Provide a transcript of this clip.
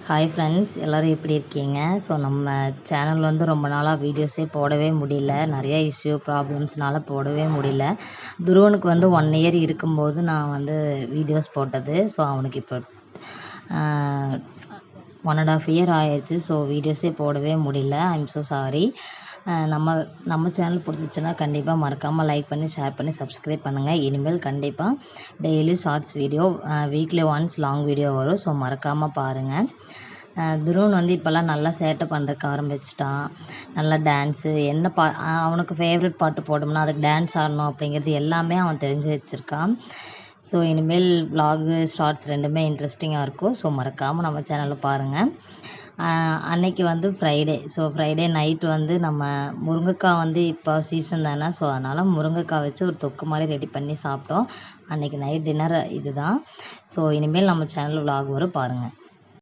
Hi friends, எல்லோரும் எப்படி இருக்கீங்க? ஸோ நம்ம சேனல் வந்து ரொம்ப நாளாக வீடியோஸே போடவே முடியல. நிறைய இஷ்யூ ப்ராப்ளம்ஸ்னால போடவே முடியல. துருவனுக்கு வந்து 1 இயர் இருக்கும்போது நான் வந்து வீடியோஸ் போட்டது. ஸோ அவனுக்கு இப்போ 1.5 இயர் ஆயிடுச்சு. ஸோ வீடியோஸே போடவே முடியல. I'm so sorry. நம்ம சேனல் பிடிச்சிச்சின்னா கண்டிப்பாக மறக்காமல் லைக் பண்ணி, ஷேர் பண்ணி, சப்ஸ்கிரைப் பண்ணுங்கள். இனிமேல் கண்டிப்பாக daily shorts video, weekly once long video வரும். ஸோ மறக்காமல் பாருங்கள். துருவன் வந்து இப்போல்லாம் நல்லா சேட்டை பண்ணுறக்கு ஆரம்பிச்சிட்டான். நல்லா டான்ஸு அவனுக்கு ஃபேவரட் பாட்டு போட்டோம்னா அதுக்கு டான்ஸ் ஆடணும் அப்படிங்கிறது எல்லாமே அவன் தெரிஞ்சு வச்சுருக்கான். ஸோ இனிமேல் விலாகு, ஷார்ட்ஸ் ரெண்டுமே இன்ட்ரெஸ்டிங்காக இருக்கும். ஸோ மறக்காமல் நம்ம சேனலில் பாருங்கள். அன்னைக்கு வந்து ஃப்ரைடே. ஸோ ஃப்ரைடே நைட்டு வந்து நம்ம முருங்கைக்காய் வந்து இப்போ சீசன் தானே. ஸோ அதனால் முருங்கைக்காய் வச்சு ஒரு தொக்கு மாதிரி ரெடி பண்ணி சாப்பிட்டோம். அன்றைக்கி நைட் டின்னர் இது தான். ஸோ இனிமேல் நம்ம சேனல் விலாக் வரும், பாருங்கள்.